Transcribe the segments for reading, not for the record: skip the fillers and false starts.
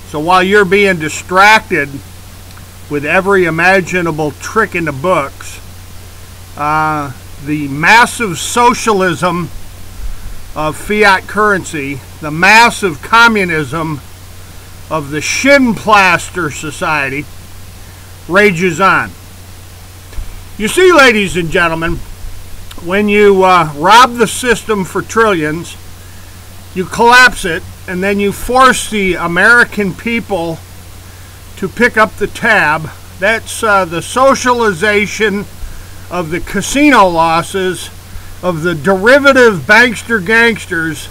So while you're being distracted with every imaginable trick in the books, the massive socialism of fiat currency, the massive communism of the shin plaster society rages on. You see, ladies and gentlemen, when you rob the system for trillions, you collapse it, and then you force the American people to pick up the tab. That's the socialization of the casino losses of the derivative bankster gangsters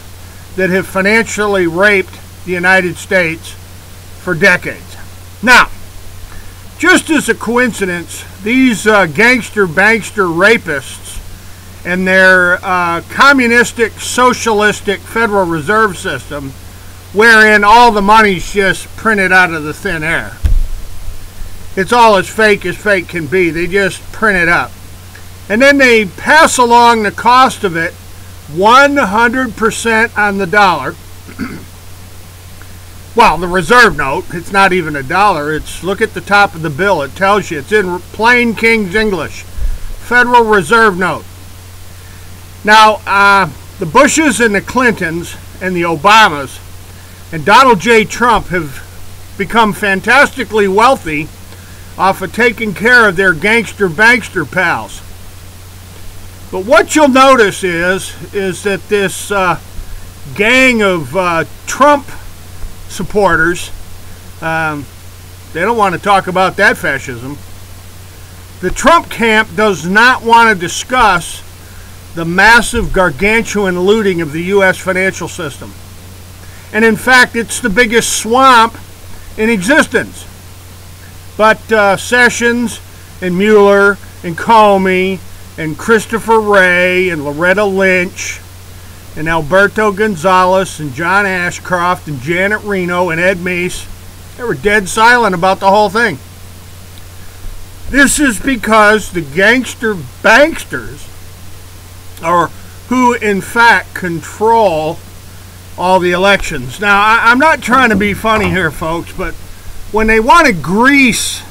that have financially raped the United States for decades. Now, just as a coincidence, these gangster bankster rapists and their communistic, socialistic Federal Reserve System, wherein all the money's just printed out of the thin air. It's all as fake can be. They just print it up. And then they pass along the cost of it 100% on the dollar. Well, the reserve note, it's not even a dollar. It's, look at the top of the bill. It tells you. It's in plain King's English. Federal Reserve note. Now, the Bushes and the Clintons and the Obamas and Donald J. Trump have become fantastically wealthy off of taking care of their gangster bankster pals. But what you'll notice is that this gang of Trump supporters, they don't want to talk about that fascism. The Trump camp does not want to discuss the massive gargantuan looting of the U.S. financial system. And in fact, it's the biggest swamp in existence. But Sessions and Mueller and Comey and Christopher Wray and Loretta Lynch and Alberto Gonzales and John Ashcroft and Janet Reno and Ed Meese, they were dead silent about the whole thing. This is because the gangster banksters are who in fact control all the elections. Now, I'm not trying to be funny here, folks, but when they want to grease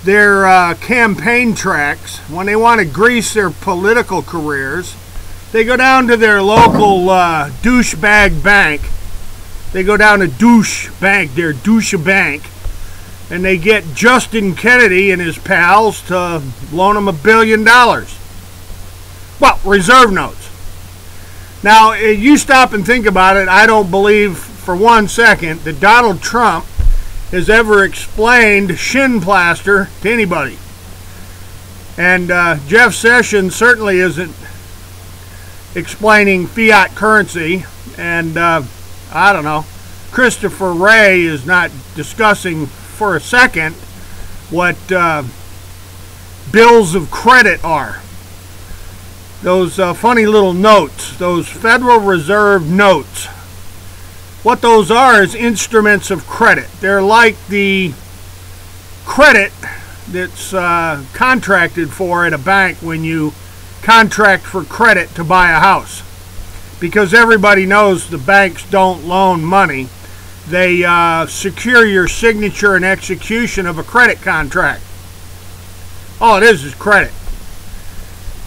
their campaign tracks, when they want to grease their political careers, they go down to their local douchebag bank. They go down to Douche Bank, their douche bank, and they get Justin Kennedy and his pals to loan them $1 billion. Well, reserve notes. Now, you stop and think about it. I don't believe for 1 second that Donald Trump has ever explained shin plaster to anybody. And Jeff Sessions certainly isn't explaining fiat currency. And I don't know, Christopher Wray is not discussing for a second what bills of credit are. Those funny little notes, those Federal Reserve notes. What those are is instruments of credit. They're like the credit that's contracted for at a bank when you contract for credit to buy a house. Because everybody knows the banks don't loan money. They secure your signature and execution of a credit contract. All it is credit.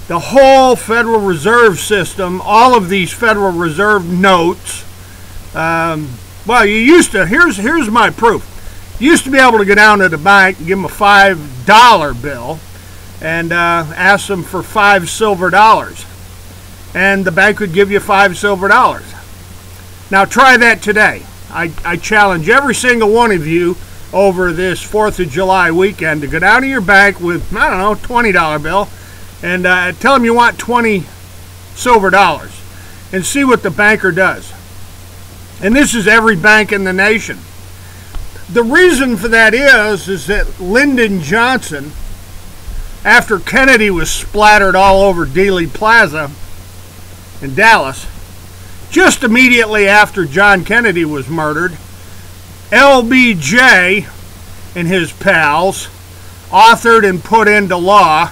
The whole Federal Reserve System, all of these Federal Reserve notes, well, you used to, here's my proof. You used to be able to go down to the bank and give them a $5 bill and ask them for $5 silver. And the bank would give you $5 silver. Now try that today. I challenge every single one of you over this 4th of July weekend to go down to your bank with, I don't know, $20 bill and tell them you want $20 silver and see what the banker does. And this is every bank in the nation. The reason for that is that Lyndon Johnson, after Kennedy was splattered all over Dealey Plaza in Dallas, just immediately after John Kennedy was murdered, LBJ and his pals authored and put into law,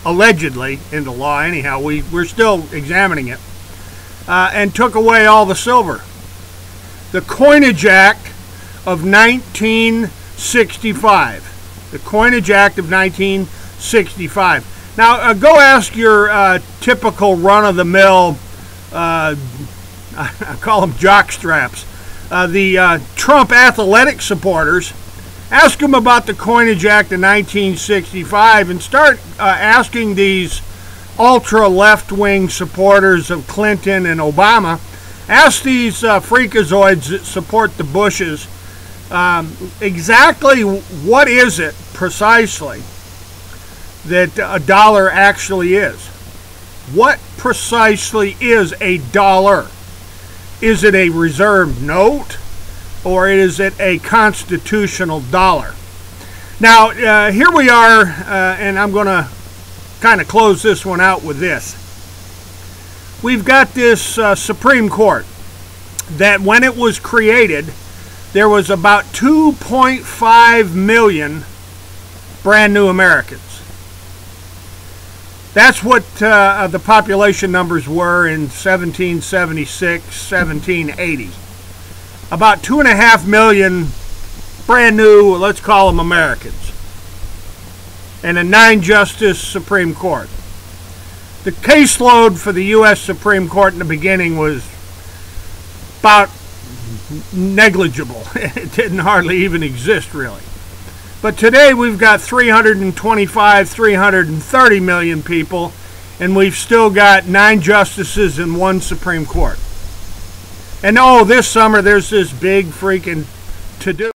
allegedly into law anyhow, we're still examining it, and took away all the silver. The Coinage Act of 1965. The Coinage Act of 1965. Now, go ask your typical run-of-the-mill, I call them jockstraps, the Trump athletic supporters. Ask them about the Coinage Act of 1965 and start asking these ultra left-wing supporters of Clinton and Obama. Ask these freakazoids that support the Bushes exactly what is it precisely that a dollar actually is. What precisely is a dollar? Is it a reserve note, or is it a constitutional dollar? Now, here we are, and I'm going to kind of close this one out with this. We've got this Supreme Court that when it was created, there was about 2.5 million brand new Americans. That's what the population numbers were in 1776, 1780. About 2.5 million brand new, let's call them Americans, and a 9-justice Supreme Court. The caseload for the U.S. Supreme Court in the beginning was about negligible. It didn't hardly even exist, really. But today we've got 325, 330 million people, and we've still got 9 justices and 1 Supreme Court. And oh, this summer there's this big freaking to-do.